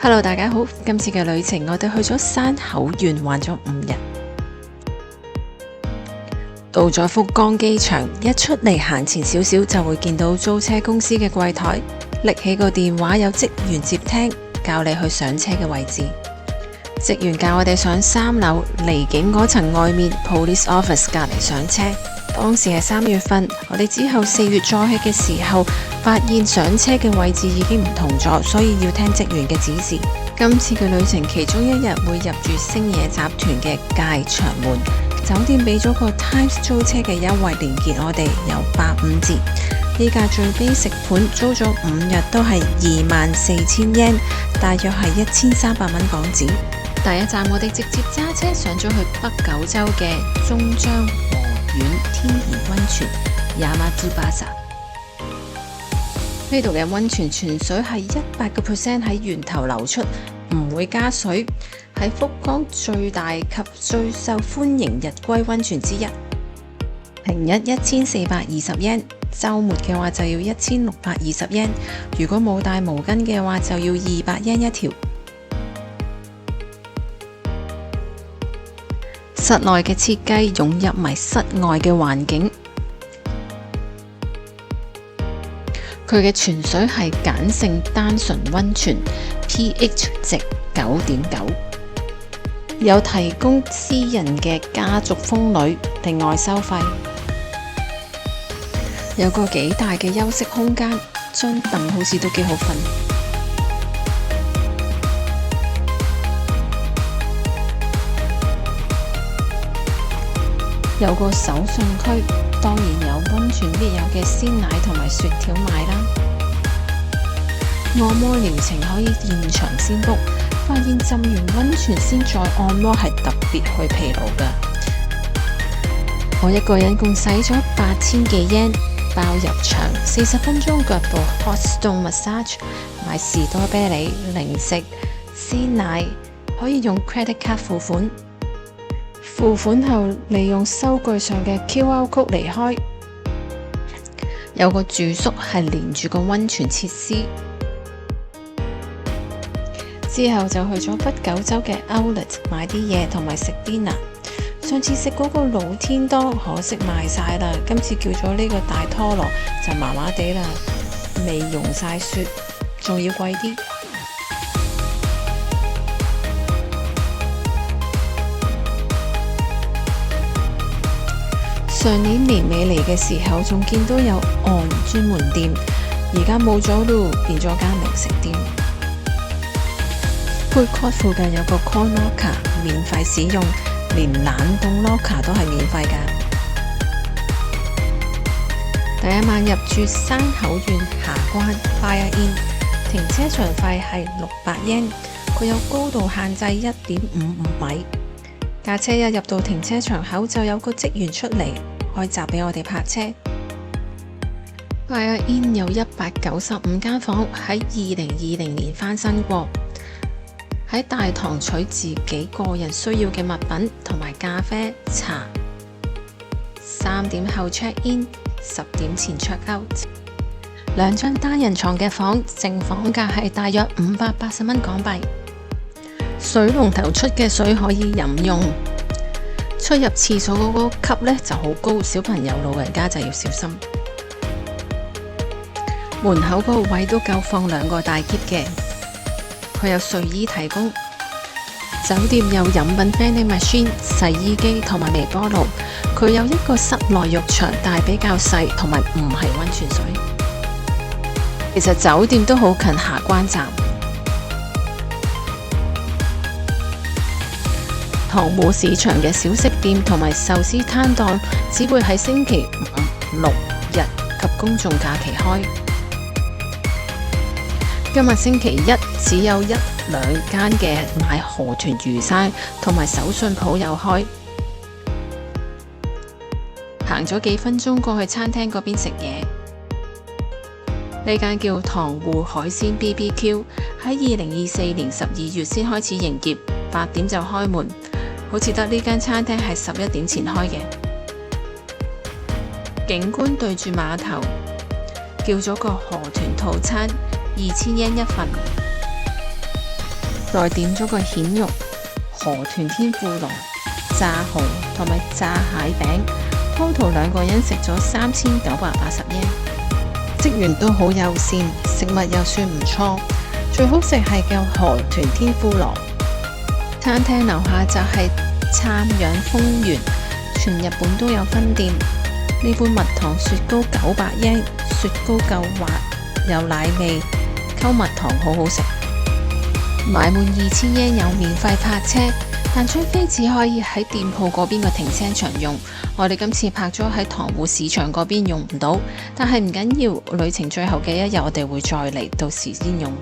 Hello， 大家好，今次嘅旅程我哋去咗山口縣玩咗5日，到咗福岡機場，一出嚟行前少少就會見到租車公司嘅櫃台，拎起個電話有職員接聽，教你去上車嘅位置。職員教我哋上3樓離境嗰層外面 Police Office 隔離上車。當時係3月份，我哋之後4月再去嘅時候，發現上車嘅位置已經唔同咗，所以要聽職員嘅指示。今次嘅旅程其中一日會入住星野集團嘅界場門酒店，俾咗個 Times 租車嘅優惠連結，我哋有85折。呢架最 basic 款租咗5日都係24,000 yen， 大約係1300蚊港紙。第一站我哋直接揸車上咗去北九州嘅中章和丸天然溫泉 Yamatsubasa。 呢度嘅溫泉泉水係100% 喺源頭流出，唔會加水，係福岡最大及最受歡迎日歸溫泉之一。平日1420 yen， 週末嘅話就要1620 yen， 如果冇帶毛巾嘅話就要200 yen 一條。室內嘅設計融入埋室外嘅環境，佢嘅泉水係鹼性單純溫泉 ，pH 值9.9， 有提供私人嘅家族風呂，另外收費。有個幾大嘅休息空間，張凳好似都幾好瞓。有個手信區，當然有溫泉必有嘅鮮奶同埋雪條賣啦。按摩療程可以現場先 book， 發現浸完溫泉先再按摩係特別去疲勞㗎。我一個人共使咗8000幾 yen， 包入場40分鐘腳部 hot stone massage， 買士多啤梨、零食、鮮奶，可以用 credit card 付款。付款後，利用收據上嘅 QR code 離開。有個住宿係連住個溫泉設施。之後就去咗北九州嘅 Outlet 買啲嘢同埋食 dinner。上次食嗰個老天多，可惜賣晒啦。今次叫咗呢個大拖羅就麻麻地啦，未溶晒雪，仲要貴啲。上年年尾嚟嘅時候，仲見到有岸專門店，而家冇咗咯，變咗間零食店。Food Court 附近有個 Coin Locker 免費使用，連冷凍 Locker 都係免費㗎。第一晚入住山口縣下關 Fire Inn， 停車場費係600 yen， 佢有高度限制1.55米。架車一入到停車場口就有個職員出嚟開閘俾我哋泊車。Fire Inn 有195間房，喺2020年翻新過。喺大堂取自己個人需要嘅物品同埋咖啡、茶。3點後 check in， 10點前 check out。2張單人床嘅房，正房價係大約580蚊港幣。水龍頭出嘅水可以飲用，出入廁所嗰個級呢就好高，小朋友老人家就要小心。門口嗰個位都夠放2個大篋嘅，佢有睡衣提供。酒店有飲品 vending machine、洗衣機同埋微波爐，佢有一個室內浴場，但係比較細，同埋唔係溫泉水。其實酒店都好近下關站。塘戶市場嘅小食店同埋壽司攤檔只會喺星期5、6日及公眾假期開。今日星期一只有1、2間嘅賣河豚魚生同埋手信鋪有開。行咗幾分鐘過去餐廳嗰邊食嘢。呢間叫塘戶海鮮 BBQ， 喺2024年12月先開始營業，8點就開門。好似得呢間餐廳係11點前開嘅。景觀對住碼頭，叫咗個河豚套餐，2000 yen 一份。再點咗個蜆肉、河豚天婦羅、炸蠔同埋炸蟹餅，total 兩個人食咗3980yen。職員都好友善，食物又算唔錯，最好食係嘅河豚天婦羅。餐廳樓下就係燦養豐源，全日本都有分店。呢杯蜜糖雪糕900yen，雪糕夠滑，有奶味，溝蜜糖好好食。買滿2000yen有免費泊車，但張飛只可以喺店鋪嗰邊個停車場用。我哋今次泊咗喺塘戶市場嗰邊用唔到，但係唔緊要，旅程最後嘅一日我哋會再嚟，到時先用。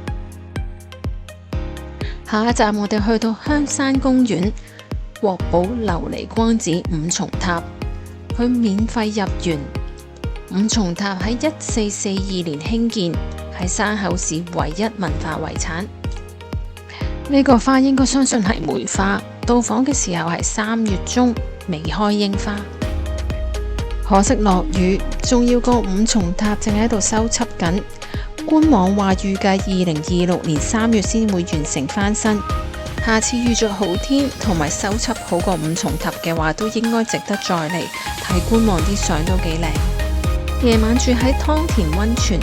下一站我哋去到香山公園，國寶琉璃光子五重塔，佢免費入園。五重塔喺1442年興建，係山口市唯一文化遺產。呢個花應該相信係梅花，到訪嘅時候係3月中，未開櫻花。可惜落雨，仲要個五重塔正喺度修葺緊。官網話預計2026年3月先會完成翻新。下次遇着好天同埋修葺好個五重塔嘅話，都應該值得再嚟睇。官網啲相都幾靚。夜晚住喺湯田溫泉，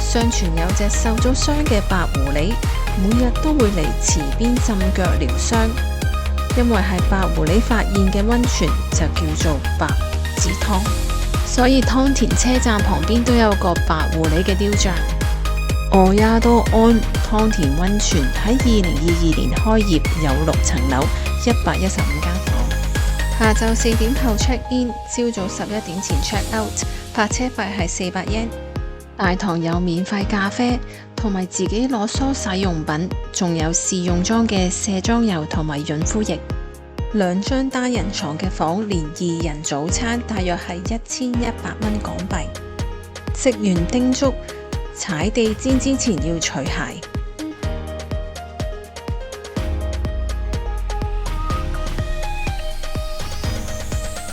相傳有隻受咗傷嘅白狐狸，每日都會嚟池邊浸腳療傷。因為係白狐狸發現嘅溫泉，就叫做白狐子湯，所以湯田車站旁邊都有個白狐狸嘅雕像。我也都安湯田溫泉喺2022年開業，有6層樓，115間房。下晝4點後 check in， 朝早11點前 check out， 泊車費係400yen。大堂有免費咖啡，同埋自己攞梳洗用品，仲有試用裝嘅卸妝油同埋潤膚液。2張單人床嘅房連2人早餐大約係1100蚊港幣。職員叮囑踩地氈之前要除鞋。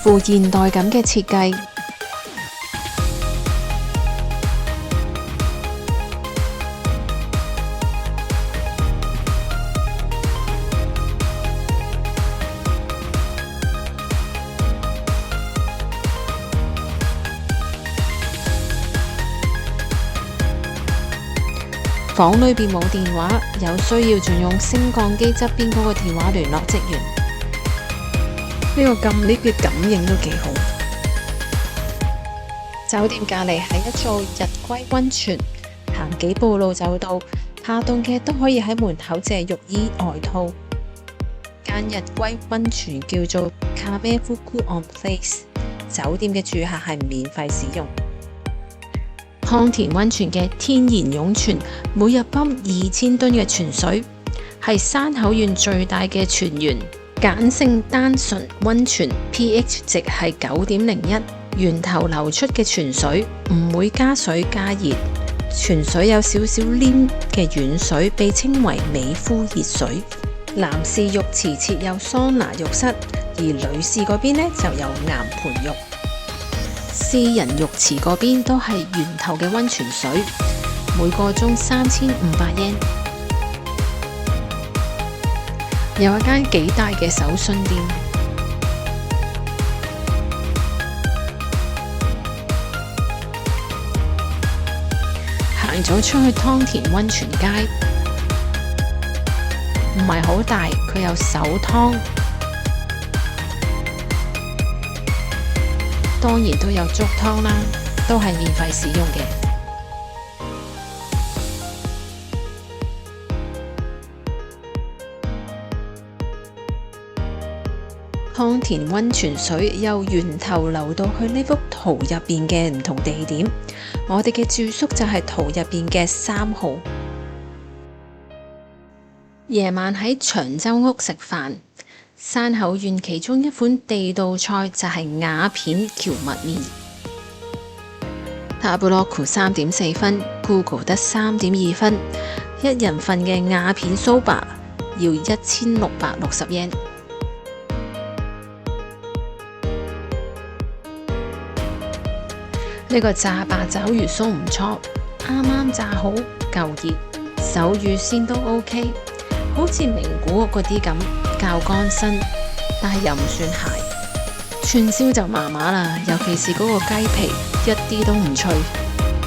富現代感嘅設計。房裏邊冇電話，有需要仲用升降機側邊嗰個電話聯絡職員。呢個撳 lift 嘅感應都幾好。酒店隔離係一座日歸溫泉，行幾步路就到。怕凍嘅都可以喺門口借浴衣外套。間日歸溫泉叫做 Kamefuku on Place， 酒店嘅住客係免費使用。湯田溫泉嘅天然湧泉，每日泵2000噸嘅泉水，係山口縣最大嘅泉源，鹼性單純溫泉 pH 值係9.01，源頭流出嘅泉水唔會加水加熱，泉水有少少黏嘅軟水，被稱為美膚熱水。男士浴池設有桑拿浴室，而女士嗰邊呢就有岩盤浴。私人浴池嗰邊都係源頭嘅溫泉水，每個鐘3500yen。有一間幾大嘅手信店，行咗出去湯田溫泉街，唔係好大，佢有手湯。當然都有粥湯啦，都係免費使用嘅。湯田溫泉水由源頭流到去呢幅圖入邊嘅唔同地點，我哋嘅住宿就係圖入邊嘅3號。夜晚喺長洲屋食飯。山口縣其中一款地道菜就係瓦片蕎麥麵。Tabulok 3.4分 ，Google 得3.2分，一人份嘅瓦片蘇巴要1660yen。呢個炸八爪魚酥唔錯，啱啱炸好，夠熱，手語先都 OK。好似名古屋嗰啲咁較乾身，但係又唔算鞋。串燒就麻麻啦，尤其是嗰個雞皮一啲都唔脆。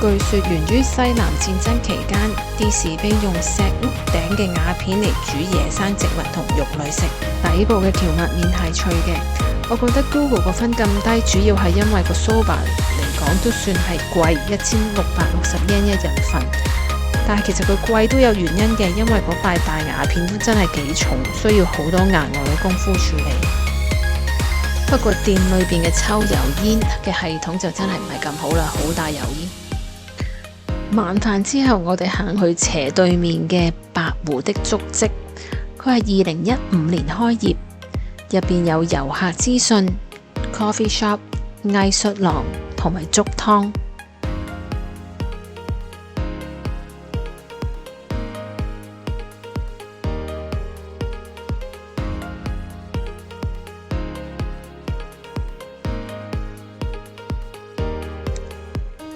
據說源於西南戰爭期間，啲士兵用石屋頂嘅瓦片嚟煮野生植物同肉類食，底部嘅蕎麥面係脆嘅。我覺得 Google 個分咁低，主要係因為個 soba 嚟講都算係貴，1660 yen 一人份。但係其實佢貴都有原因嘅，因為嗰塊大瓦片都真係幾重，需要好多額外嘅功夫處理。不過店裏邊嘅抽油煙嘅系統就真係唔係咁好啦，好大油煙。晚飯之後，我哋行去斜對面嘅白湖的足跡，佢係2015年開業，入邊有遊客資訊、coffee shop、藝術廊同埋粥湯。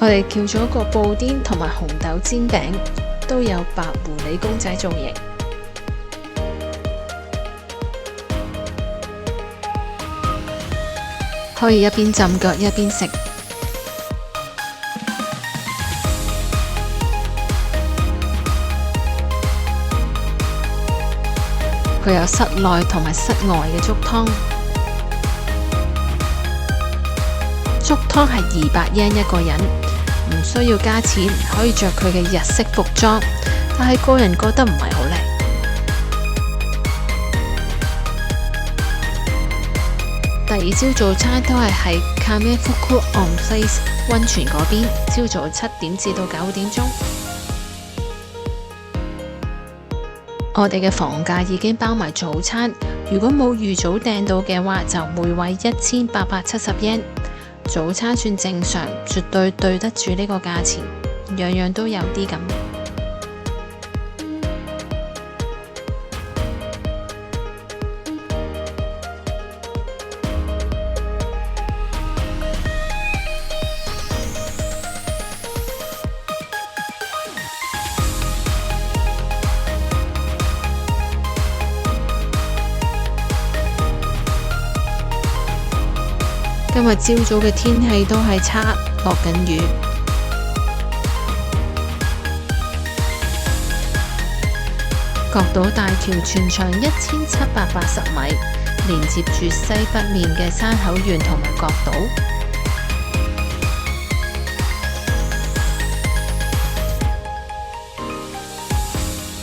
我哋叫咗個布甸同埋紅豆煎餅，都有白狐狸公仔造型。可以一邊浸腳一邊食。佢有室內同埋室外嘅粥湯。粥湯係200 yen 一個人，唔需要加錢，可以着佢嘅日式服裝，但係個人覺得唔係好靚。第二朝早餐都係喺 Kamefuku On Place 溫泉嗰邊，朝早7點至到9點鐘。我哋嘅房價已經包埋早餐，如果冇預早訂到嘅話，就每位1870 yen。早餐算正常，絕對對得住呢個價錢，樣樣都有啲咁。今日朝早嘅天氣都係差，落緊雨。角島大橋全長1780米，連接住西北面嘅山口縣同埋角島。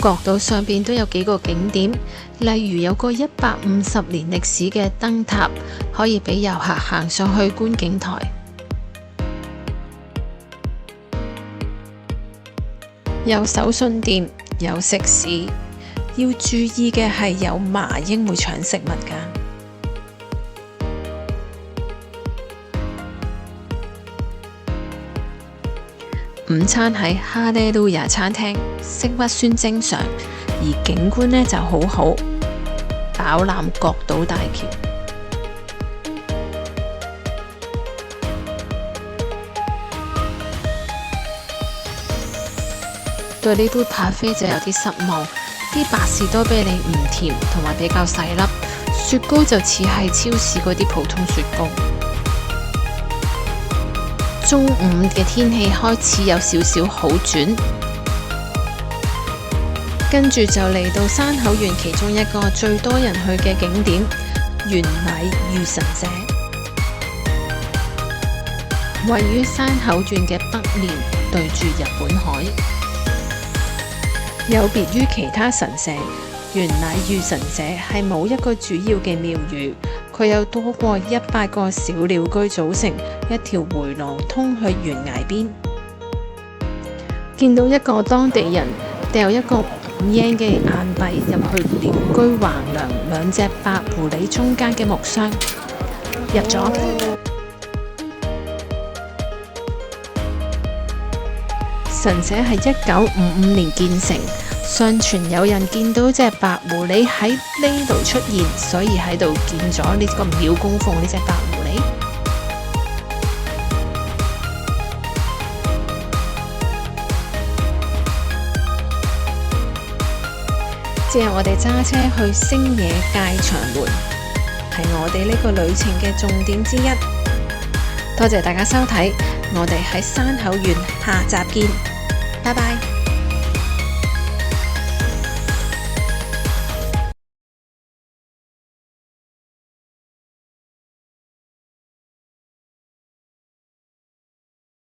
角島上邊都有幾個景點，例如有個150年歷史嘅燈塔，可以俾遊客行上去觀景台。有手信店，有食肆，要注意嘅係有麻鷹會搶食物㗎。午餐喺哈利路亞餐廳，食物算正常，而景觀呢就好好，飽覽角島大橋。對呢杯咖啡就有啲失望，啲百事多啤梨唔甜，同埋比較細粒，雪糕就似係超市嗰啲普通雪糕。中午嘅天氣開始有少少好轉，跟住就嚟到山口縣其中一個最多人去嘅景點猿米御神社，位於山口縣嘅北面，對住日本海。有別於其他神社，猿米御神社係冇一個主要嘅廟宇，佢有多過100個小鳥居組成一條迴廊通去懸崖邊。見到一個當地人掉一個5 yen 嘅硬幣入去鳥居橫梁兩隻白狐狸中間嘅木箱，入咗。神社係1955年建成，相傳有人見到隻白狐狸喺呢度出現，所以喺度建咗呢個廟供奉呢隻白狐狸。之後我哋揸車去星野界場門，係我哋呢個旅程嘅重點之一。多謝大家收睇，我哋喺山口縣下集見，拜拜。